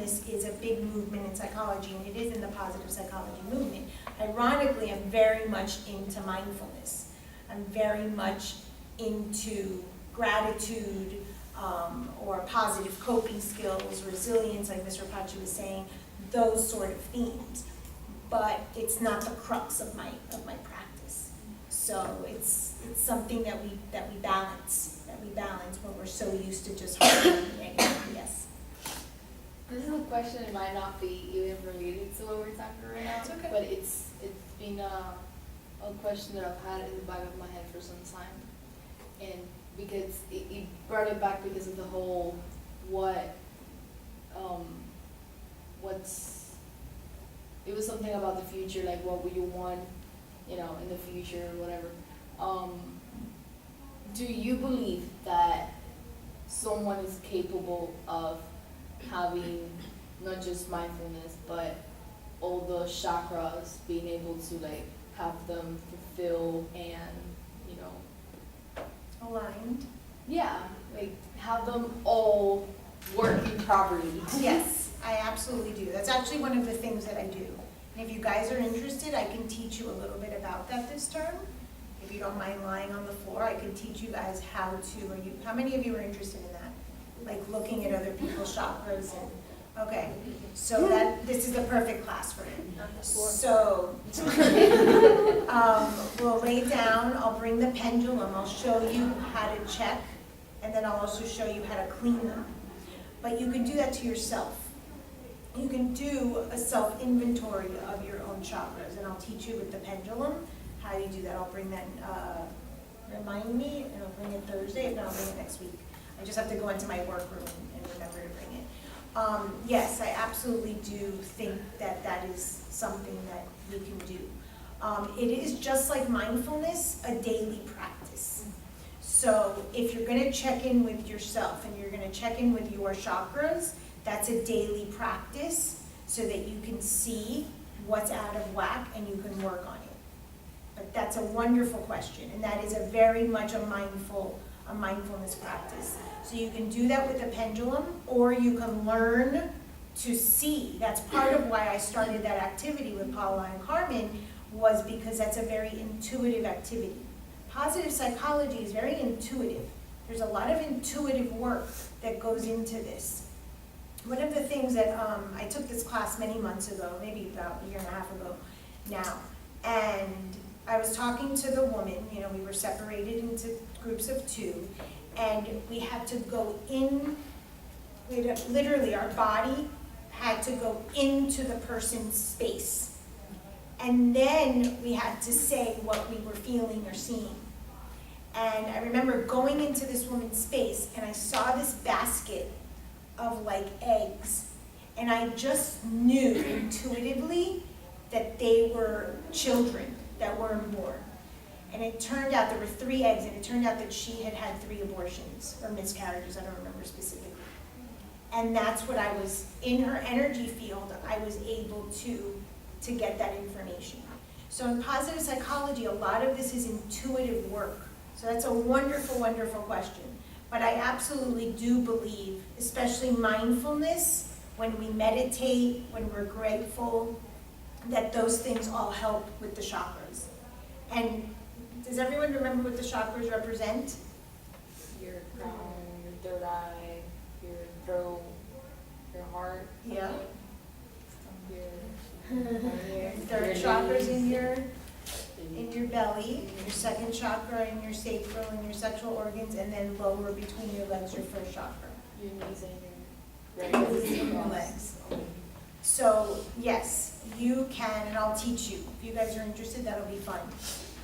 mindfulness is a big movement in psychology, and it is in the positive psychology movement. Ironically, I'm very much into mindfulness. I'm very much into gratitude, or positive coping skills, resilience, like Mr. Pachi was saying, those sort of themes. But it's not the crux of my practice. So it's something that we balance when we're so used to just holding negative. Yes. This is a question that might not be even related to what we're talking about right now. It's okay. But it's been a question that I've had in the back of my head for some time. And because it brought it back because of the whole it was something about the future, like what would you want, in the future or whatever. Do you believe that someone is capable of having not just mindfulness, but all the chakras, being able to like have them fulfill and, Aligned. yeah, like have them all working properly? Yes, I absolutely do. That's actually one of the things that I do. And if you guys are interested, I can teach you a little bit about that this term. If you don't mind lying on the floor, I can teach you guys how many of you are interested in that? Like looking at other people's chakras and, okay. So this is the perfect class for it. So, we'll lay down, I'll bring the pendulum, I'll show you how to check, and then I'll also show you how to clean them. But you can do that to yourself. You can do a self-inventory of your own chakras, and I'll teach you with the pendulum how you do that. I'll bring that, remind me, and I'll bring it Thursday, if not, I'll bring it next week. I just have to go into my workroom and remember to bring it. Yes, I absolutely do think that that is something that we can do. It is just like mindfulness, a daily practice. So if you're going to check in with yourself and you're going to check in with your chakras, that's a daily practice so that you can see what's out of whack and you can work on it. But that's a wonderful question, and that is a very much a mindfulness practice. So you can do that with a pendulum, or you can learn to see. That's part of why I started that activity with Paula and Carmen, was because that's a very intuitive activity. Positive psychology is very intuitive. There's a lot of intuitive work that goes into this. One of the things that, I took this class many months ago, maybe about a year and a half ago now, and I was talking to the woman, we were separated into groups of 2, and we had to go in, literally our body had to go into the person's space. And then we had to say what we were feeling or seeing. And I remember going into this woman's space, and I saw this basket of like eggs, and I just knew intuitively that they were children that weren't born. And it turned out there were 3 eggs, and it turned out that she had had 3 abortions or miscarriages, I don't remember specifically. And that's what I was, in her energy field, I was able to get that information. So in positive psychology, a lot of this is intuitive work. So that's a wonderful, wonderful question. But I absolutely do believe, especially mindfulness, when we meditate, when we're grateful, that those things all help with the chakras. And does everyone remember what the chakras represent? Your crown, your third eye, your throat, your heart. Yeah. Your Third chakra's in your belly, your second chakra in your sacral and your sexual organs, and then lower between your legs, your first chakra. Your knees and Your legs. So yes, you can, and I'll teach you. If you guys are interested, that'll be fun.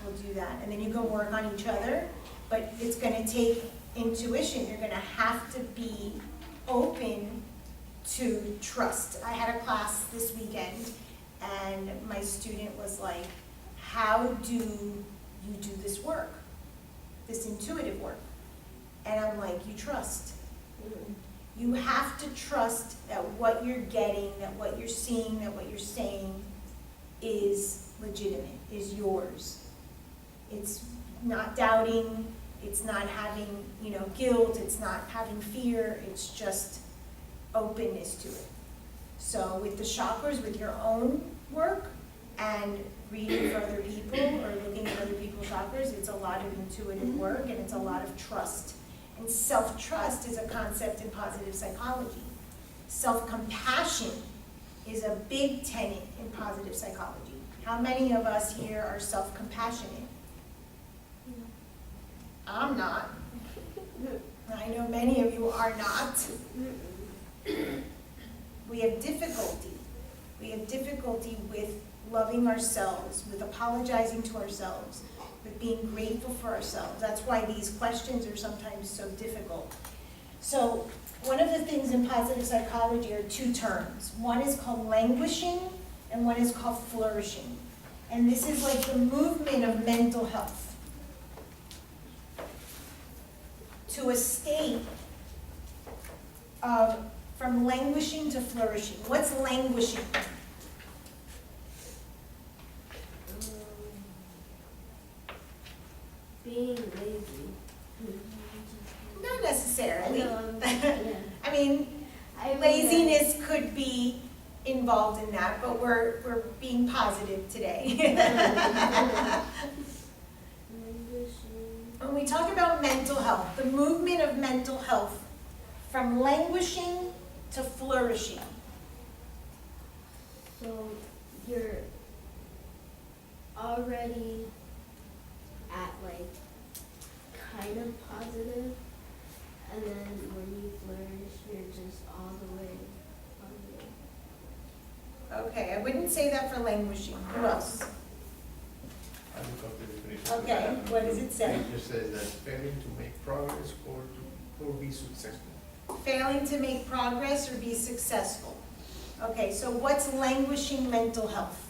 We'll do that. And then you go work on each other, but it's gonna take intuition. You're gonna have to be open to trust. I had a class this weekend, and my student was like, how do you do this work? This intuitive work? And I'm like, you trust. You have to trust that what you're getting, that what you're seeing, that what you're saying is legitimate, is yours. It's not doubting, it's not having, guilt, it's not having fear, it's just openness to it. So with the chakras, with your own work and reading for other people or looking at other people's chakras, it's a lot of intuitive work and it's a lot of trust. And self-trust is a concept in positive psychology. Self-compassion is a big tenet in positive psychology. How many of us here are self-compassionate? I'm not. I know many of you are not. We have difficulty. We have difficulty with loving ourselves, with apologizing to ourselves, with being grateful for ourselves. That's why these questions are sometimes so difficult. So one of the things in positive psychology are two terms. One is called languishing and one is called flourishing. And this is like the movement of mental health to a state of from languishing to flourishing. What's languishing? Being lazy. Not necessarily. Yeah. I mean, laziness could be involved in that, but we're being positive today. When we talk about mental health, the movement of mental health from languishing to flourishing. So you're already at like kind of positive, and then when you flourish, you're just all the way positive. Okay, I wouldn't say that for languishing. Who else? I look up the definition. Okay, what does it say? It just says that failing to make progress or be successful. Failing to make progress or be successful. Okay, so what's languishing mental health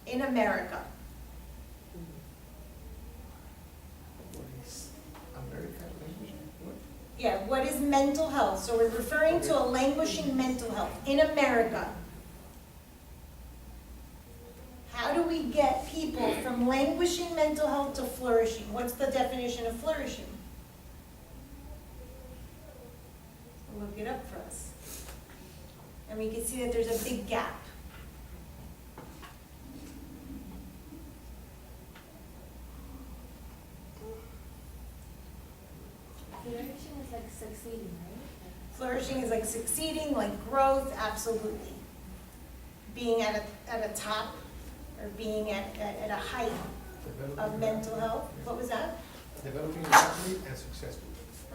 in America? What is American language? What? Yeah, what is mental health? So we're referring to a languishing mental health in America. How do we get people from languishing mental health to flourishing? What's the definition of flourishing? Look it up for us. And we can see that there's a big gap. Flourishing is like succeeding, right? Flourishing is like succeeding, like growth, absolutely. Being at a top or being at a height of mental health. What was that? Developing rapidly and successfully.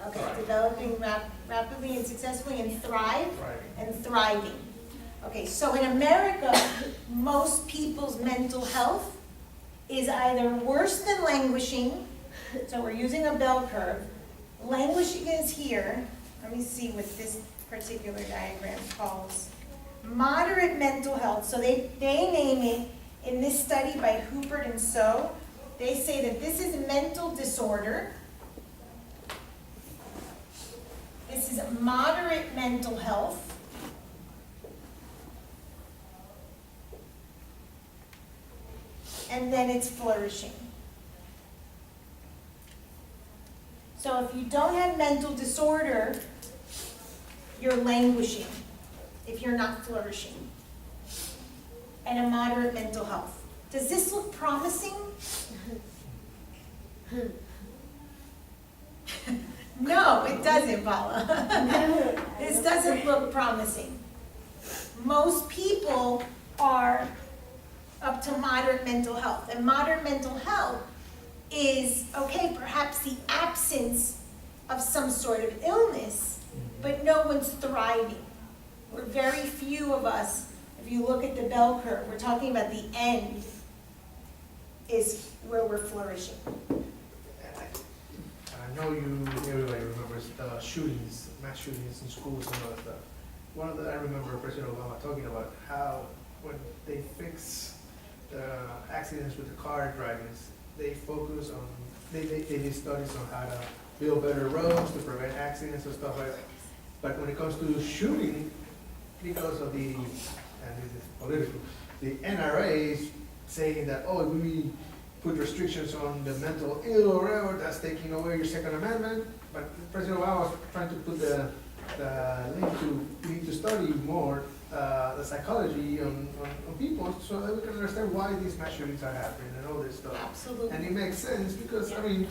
Okay, Thrive. developing rapidly and successfully and thrive Thriving. and thriving. Okay, so in America, most people's mental health is either worse than languishing, so we're using a bell curve. Languishing is here. Let me see what this particular diagram calls. Moderate mental health, so they name it in this study by Hubert and So. They say that this is mental disorder. This is moderate mental health. And then it's flourishing. So if you don't have mental disorder, you're languishing if you're not flourishing. And a moderate mental health. Does this look promising? No, it doesn't, Paula. This doesn't look promising. Most people are up to moderate mental health. And moderate mental health is, okay, perhaps the absence of some sort of illness, but no one's thriving. We're very few of us, if you look at the bell curve, we're talking about the end is where we're flourishing. I know everybody remembers the shootings, mass shootings in schools and all that stuff. I remember President Obama talking about how when they fix the accidents with the car drivers, they focus on, they did studies on how to build better roads to prevent accidents and stuff like that. But when it comes to shooting, because of the, and this is political, the NRA is saying that, oh, we put restrictions on the mental ill or whatever, that's taking away your Second Amendment. But President Obama was trying to put the link to, we need to study more the psychology on people so that we can understand why these mass shootings are happening and all this stuff. Absolutely. And it makes sense because, I mean,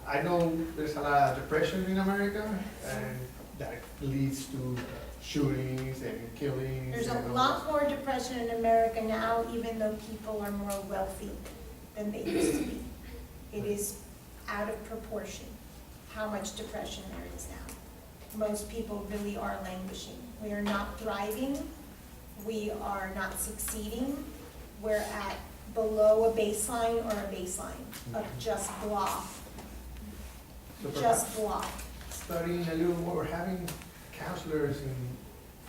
I know there's a lot of depression in America and that leads to shootings and killings. There's a and all lot more depression in America now, even though people are more wealthy than they used to be. It is out of proportion how much depression there is now. Most people really are languishing. We are not thriving. We are not succeeding. We're at below a baseline or a baseline of just blah, So just perhaps blah. studying a little more, having counselors in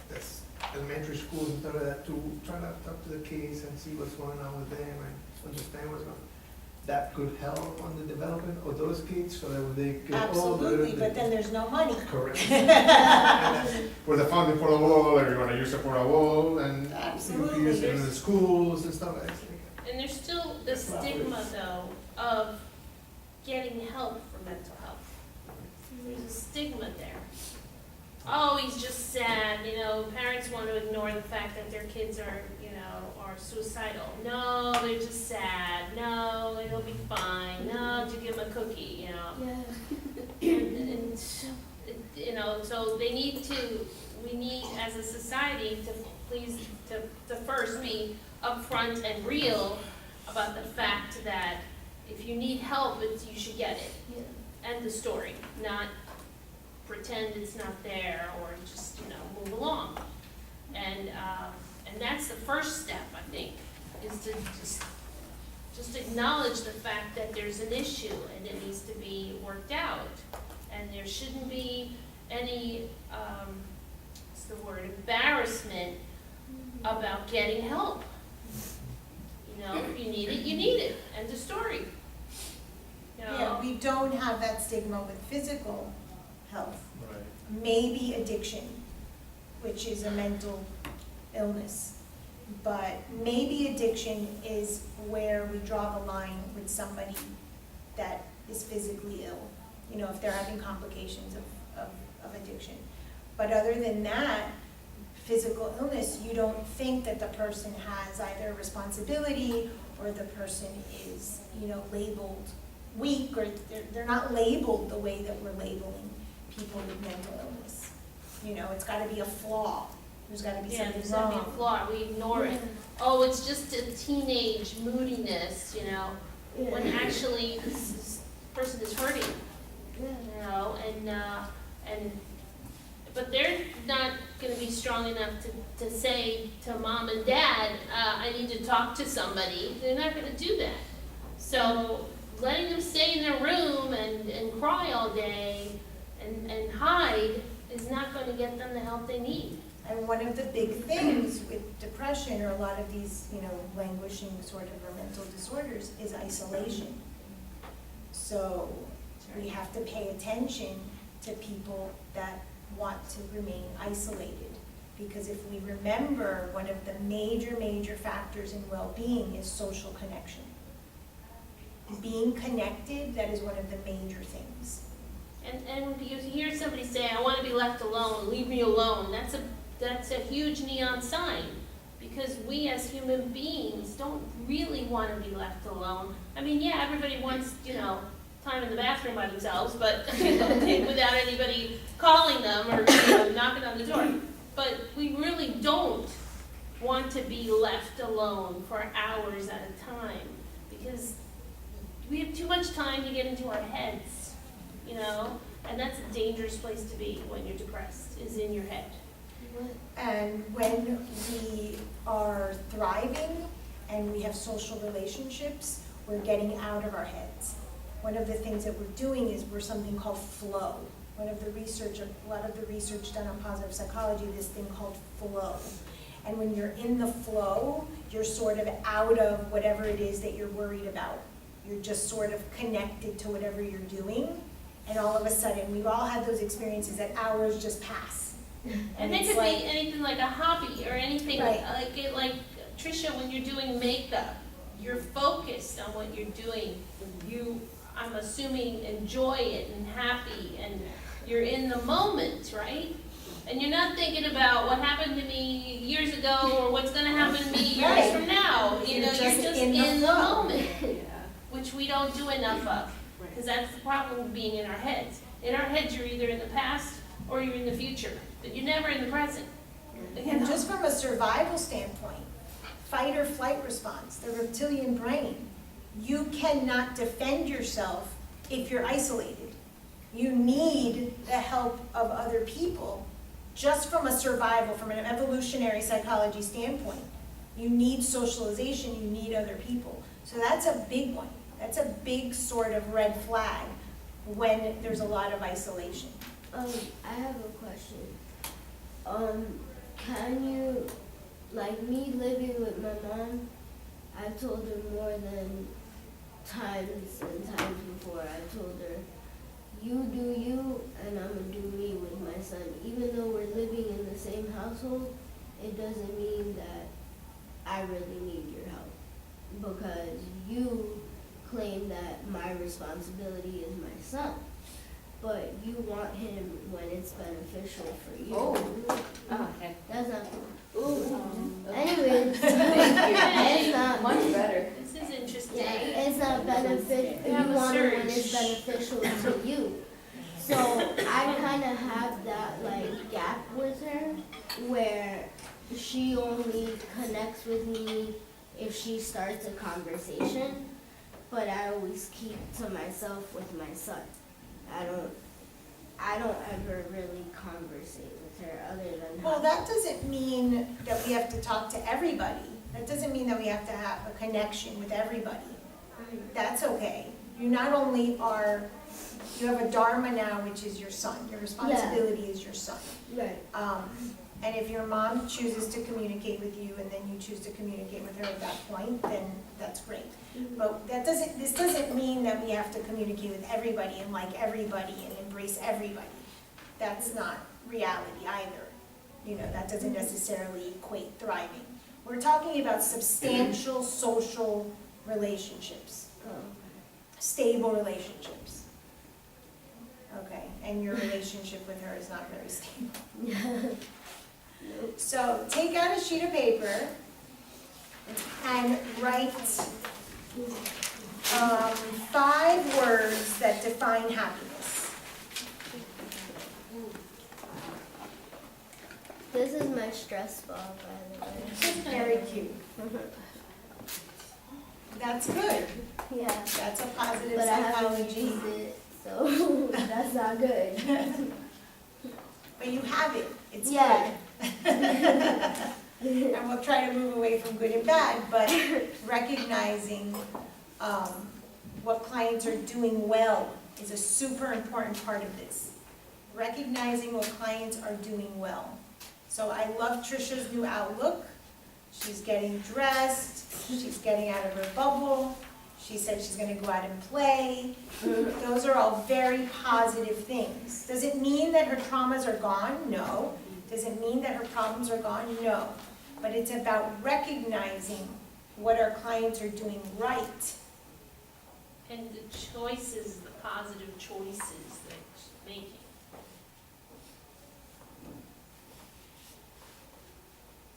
this elementary schools and stuff like that to try to talk to the kids and see what's going on with them and understand what's going on. That could help on the development of those kids so that when they get older. Absolutely, but then there's no money. Correct. For the funding for the wall, or you're gonna use it for a wall and you Absolutely. can use it in the schools and stuff like that. And there's still the stigma though of getting help for mental health. There's a stigma there. Oh, he's just sad, you know, parents want to ignore the fact that their kids are, you know, are suicidal. No, they're just sad. No, it'll be fine. No, to give them a cookie, you know. Yeah. And you know, so they need to, we need as a society to please, to first be upfront and real about the fact that if you need help, you should get it. End the story, not pretend it's not there or just, you know, move along. And that's the first step, I think, is to just acknowledge the fact that there's an issue and it needs to be worked out. And there shouldn't be any, what's the word, embarrassment about getting help. You know, if you need it, you need it. End of story. You know? Yeah, we don't have that stigma with physical health. Right. Maybe addiction, which is a mental illness. But maybe addiction is where we draw the line with somebody that is physically ill, you know, if they're having complications of addiction. But other than that, physical illness, you don't think that the person has either a responsibility or the person is, you know, labeled weak, or they're not labeled the way that we're labeling people with mental illness. You know, it's gotta be a flaw. There's gotta be Yeah, something there's gotta be a wrong. flaw, we ignore it. Oh, it's just a teenage moodiness, you know, when actually this person is hurting, you know, but they're not gonna be strong enough to say to mom and dad, I need to talk to somebody. They're not gonna do that. So letting them stay in their room and cry all day and hide is not gonna get them the help they need. And one of the big things with depression or a lot of these, you know, languishing sort of or mental disorders is isolation. So we have to pay attention to people that want to remain isolated. Because if we remember, one of the major factors in well-being is social connection. Being connected, that is one of the major things. And you hear somebody say, I want to be left alone, leave me alone, that's a huge neon sign. Because we as human beings don't really want to be left alone. I mean, yeah, everybody wants, you know, time in the bathroom by themselves, but without anybody calling them or, you know, knocking on the door. But we really don't want to be left alone for hours at a time. Because we have too much time to get into our heads, you know? And that's a dangerous place to be when you're depressed, is in your head. And when we are thriving and we have social relationships, we're getting out of our heads. One of the things that we're doing is we're something called flow. A lot of the research done on positive psychology, this thing called flow. And when you're in the flow, you're sort of out of whatever it is that you're worried about. You're just sort of connected to whatever you're doing. And all of a sudden, we've all had those experiences that hours just pass. And it it's could like- be anything like a hobby or anything, Right. like Tricia, when you're doing makeup, you're focused on what you're doing. You, I'm assuming, enjoy it and happy and you're in the moment, right? And you're not thinking about what happened to me years ago or what's gonna happen to me years Right. from now. You know, you're just in the flow. moment, which we don't do enough of. Because that's the problem with being in our heads. In our heads, you're either in the past or you're in the future, but you're never in the present. You And know? just from a survival standpoint, fight or flight response, the reptilian brain, you cannot defend yourself if you're isolated. You need the help of other people, just from a survival, from an evolutionary psychology standpoint. You need socialization, you need other people. So that's a big one. That's a big sort of red flag when there's a lot of isolation. I have a question. Can you, like me living with my mom, I've told her more than times and times before. I told her, you do you, and I'm gonna do me with my son. Even though we're living in the same household, it doesn't mean that I really need your help. Because you claim that my responsibility is my son. But you want him when it's beneficial for you. Okay. That's not Ooh. Anyways, Thank it's not. Much better. This is interesting. Yeah, it's not beneficial. You have You a want it when surge. it's beneficial to you. So I kind of have that like gap with her, where she only connects with me if she starts a conversation, but I always keep to myself with my son. I don't ever really conversate with her other than Well, that doesn't mean that we have to talk to everybody. That doesn't mean that we have to have a connection with everybody. That's okay. You not only are, you have a dharma now, which is your son. Your responsibility is your son. Right. And if your mom chooses to communicate with you and then you choose to communicate with her at that point, then that's great. But this doesn't mean that we have to communicate with everybody and like everybody and embrace everybody. That's not reality either. You know, that doesn't necessarily equate thriving. We're talking about substantial social relationships, stable relationships. Okay, and your relationship with her is not very stable. So take out a sheet of paper and write 5 words that define happiness. This is my stress ball, by the way. Very cute. That's good. Yeah. That's a positive But I haven't psychology. used it, so that's not good. But you have it. It's Yeah. good. And we'll try to move away from good and bad, but recognizing what clients are doing well is a super important part of this. Recognizing what clients are doing well. So I love Trisha's new outlook. She's getting dressed, she's getting out of her bubble, she said she's gonna go out and play. Those are all very positive things. Does it mean that her traumas are gone? No. Does it mean that her problems are gone? No. But it's about recognizing what our clients are doing right. And the choices, the positive choices that she's making.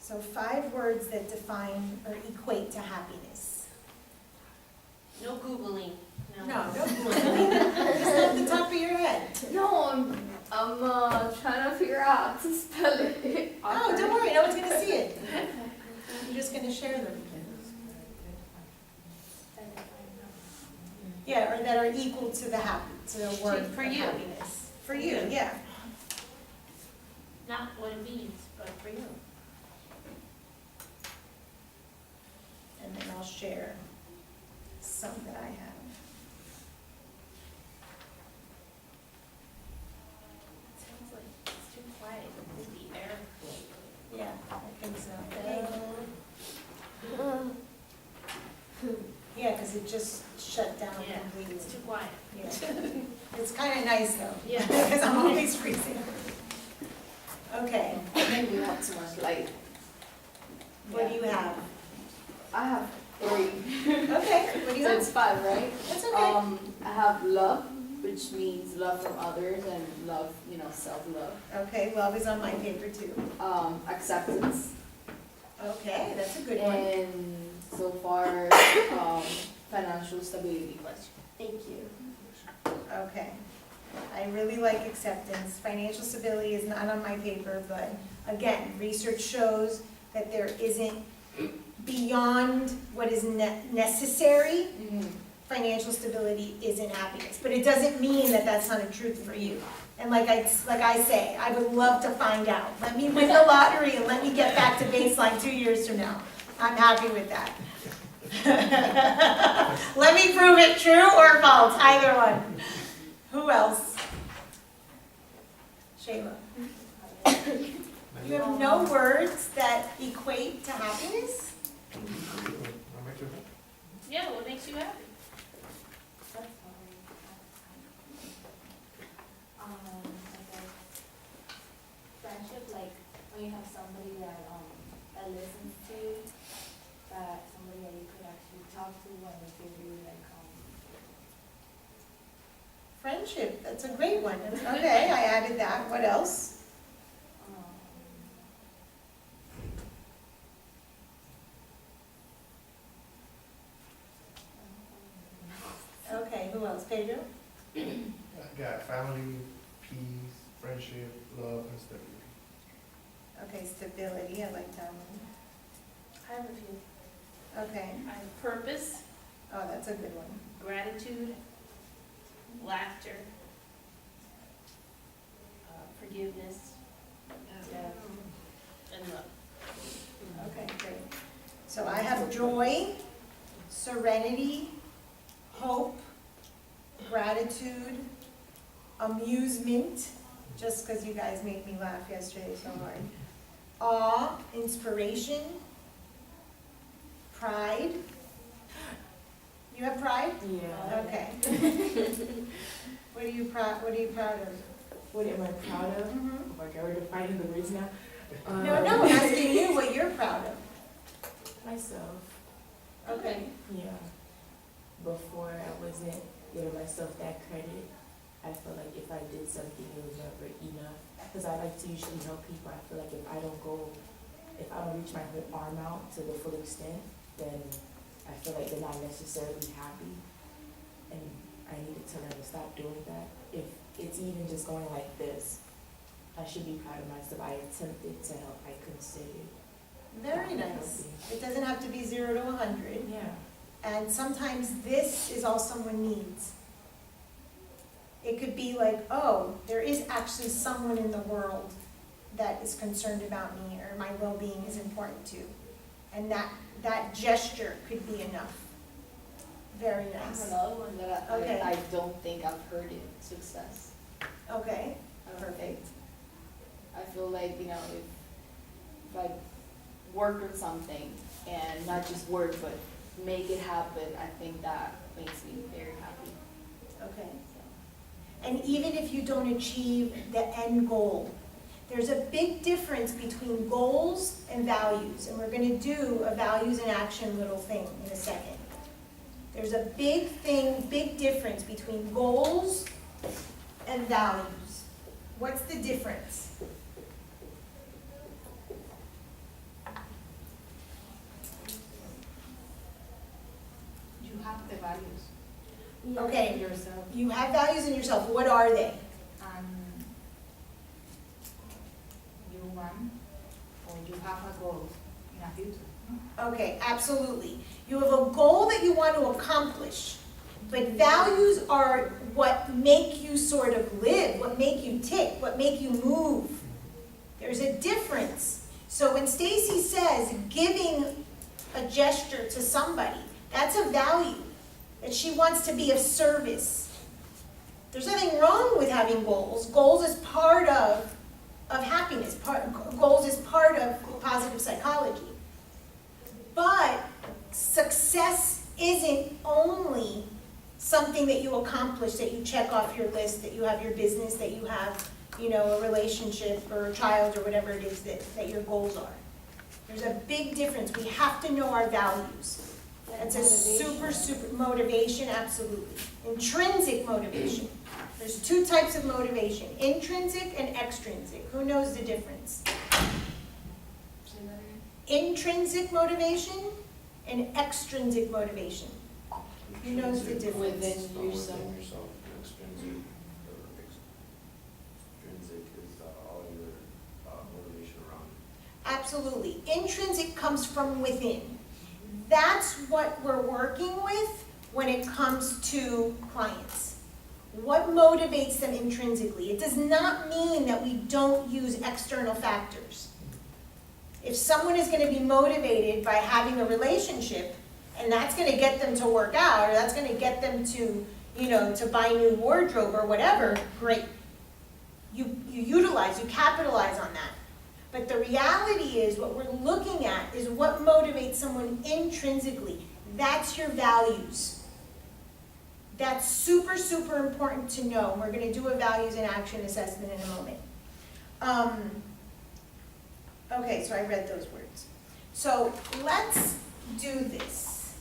So 5 words that define or equate to happiness. No Googling, no. No, don't do it. Just off the top of your head. No, I'm trying to figure out how to spell it. Oh, don't worry, no one's gonna see it. I'm just gonna share them. Yeah, or that are equal to to the word For of you. happiness. For you, yeah. Not what it means, but for you. And then I'll share some that I have. It sounds like it's too quiet, it's the air. Yeah, I think so. Yeah, because it just shut down Yeah, completely. it's too quiet. Yeah. It's kind of nice though. Yeah. Because I'm always freezing. Okay, Maybe we have too much light. what do you have? I have 3. Okay, what do you So have? it's 5, right? That's okay. I have love, which means love from others and love, self-love. Okay, love is on my paper too. Acceptance. Okay, that's a good one. And so far, financial stability. Thank you. Okay. I really like acceptance. Financial stability is not on my paper, but again, research shows that there isn't, beyond what is necessary, financial stability isn't happiness. But it doesn't mean that that's not a truth for you. And like I say, I would love to find out. Let me win the lottery and let me get back to baseline 2 years from now. I'm happy with that. Let me prove it true or false, either one. Who else? Shayla. You have no words that equate to happiness? Yeah, what makes you happy? Friendship, like when you have somebody that listens to you, that somebody that you could actually talk to when you feel really Friendship, that's a great one. Okay, I added that. What else? Okay, who else? Pedro? I got family, peace, friendship, love, and stability. Okay, stability, I like that one. I have a few. Okay, I have purpose, oh, that's a good one. gratitude, laughter, forgiveness, and love. Okay, great. So I have joy, serenity, hope, gratitude, amusement, just because you guys made me laugh yesterday so hard, awe, inspiration, pride. You have pride? Yeah. Okay. What are you proud of? What am I proud of? Mhm. Like, we're defining the words now. No, I'm asking you what you're proud of. Myself. Okay. Yeah. Before I wasn't giving myself that credit. I feel like if I did something, it was never enough. Because I like to usually help people. I feel like if I don't reach my whole arm out to the full extent, then I feel like they're not necessarily happy. And I needed to learn to stop doing that. If it's even just going like this, I should be proud of myself. I attempted to help. I considered. Very nice. It doesn't have to be 0 to 100. Yeah. And sometimes this is all someone needs. It could be like, oh, there is actually someone in the world that is concerned about me, or my well-being is important to. And that gesture could be enough. Very I have nice. another one that Okay. I don't think I've heard it, success. Okay, I don't perfect. think- I feel like, if I work on something and not just work, but make it happen, I think that makes me very happy. Okay. So. And even if you don't achieve the end goal, there's a big difference between goals and values. And we're going to do a values and action little thing in a second. There's a big difference between goals and values. What's the difference? You have the values. Yeah. Okay, Yourself. you have values in yourself. What are they? You want, or you have a goal in a future. Okay, absolutely. You have a goal that you want to accomplish, but values are what make you sort of live, what make you tick, what make you move. There's a difference. So when Stacy says giving a gesture to somebody, that's a value, that she wants to be of service. There's nothing wrong with having goals. Goals is part of happiness. Goals is part of positive psychology. But success isn't only something that you accomplish, that you check off your list, that you have your business, that you have, a relationship or a child or whatever it is that your goals are. There's a big difference. We have to know our values It's a super motivation, absolutely. Intrinsic motivation. There's two types of motivation, intrinsic and extrinsic. Who knows the difference? Intrinsic motivation and extrinsic motivation. Who knows the difference? Within So yourself. within yourself, and extrinsic, or extrinsic is all your motivation around you. Absolutely. Intrinsic comes from within. That's what we're working with when it comes to clients. What motivates them intrinsically? It does not mean that we don't use external factors. If someone is going to be motivated by having a relationship, and that's going to get them to work out, or that's going to get them to, to buy new wardrobe or whatever, great. You utilize, you capitalize on that. But the reality is, what we're looking at is what motivates someone intrinsically. That's your values. That's super important to know. We're going to do a values and action assessment in a moment. Okay, so I read those words. So let's do this.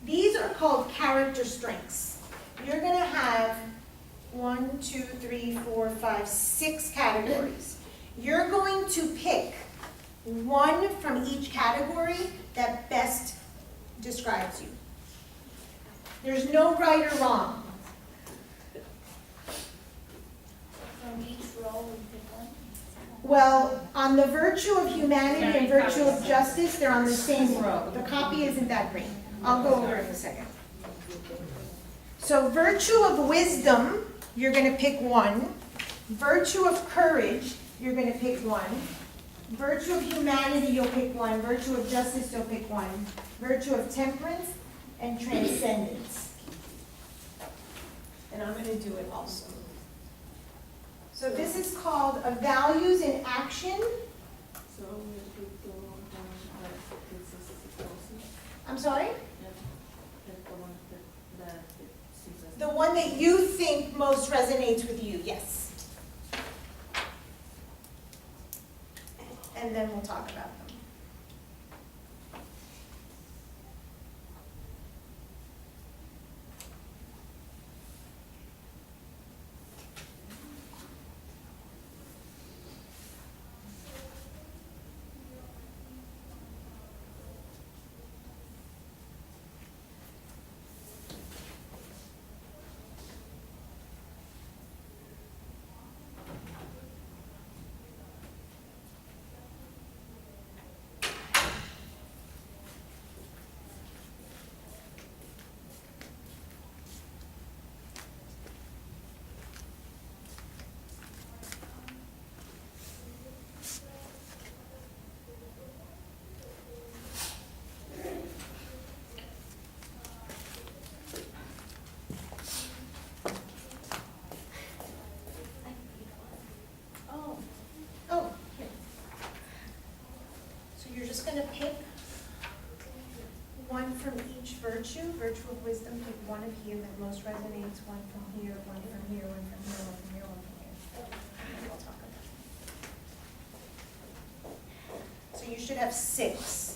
These are called character strengths. You're going to have 1, 2, 3, 4, 5, 6 categories. You're going to pick one from each category that best describes you. There's no right or wrong. From each role, we pick one. Well, on the virtue of humanity and virtue of justice, they're on the same row. The copy isn't that great. I'll go over it in a second. So virtue of wisdom, you're going to pick one. Virtue of courage, you're going to pick one. Virtue of humanity, you'll pick one. Virtue of justice, you'll pick one. Virtue of temperance and transcendence. And I'm going to do it also. So this is called a values in action. So we pick the one that fits us the closest, I'm sorry? pick the one that suits us. The one that you think most resonates with you, yes. And then we'll talk about them. Oh, here. So you're just going to pick one from each virtue. Virtue of wisdom, pick one of here that most resonates, one from here, one from here, one from here, one from here, one from here. And then we'll talk about it. So you should have 6.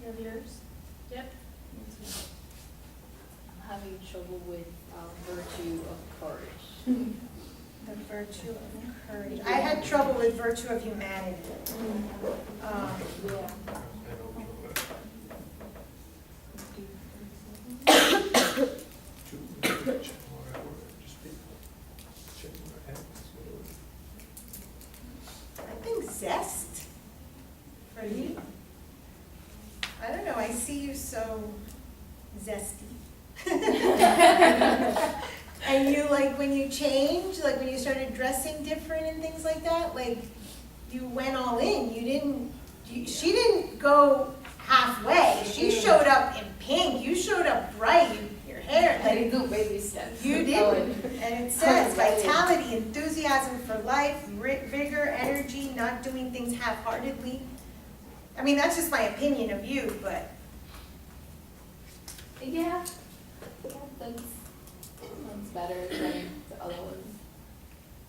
You have yours? Yep. I'm having trouble with virtue of courage. The virtue of courage. I had trouble with virtue of humanity. Yeah. I know we know that. Check whatever, just pick, check what happens, whatever. I think zest for you. I don't know, I see you so zesty. And you, like, when you changed, like when you started dressing different and things like that, like, you went all in. You didn't, she didn't go halfway. She showed up in pink. You showed up bright. Your hair, I like, didn't do baby steps. you didn't. And it says vitality, enthusiasm for life, vigor, energy, not doing things half-heartedly. I mean, that's just my opinion of you, but, Yeah, that's better than the other ones.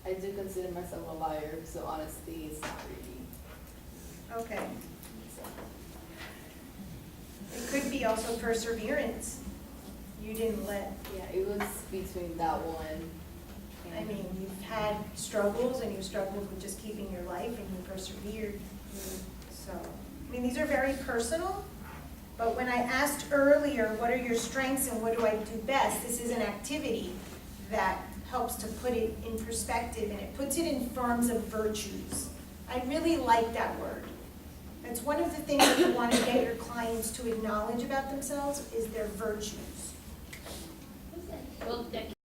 I do consider myself a liar, so honesty is not really. okay. It could be also perseverance. You didn't let, Yeah, it was between that one. I mean, you've had struggles and you struggled with just keeping your life and you persevered. So, I mean, these are very personal, but when I asked earlier, what are your strengths and what do I do best, this is an activity that helps to put it in perspective and it puts it in forms of virtues. I really like that word. It's one of the things that you want to get your clients to acknowledge about themselves is their virtues. Well,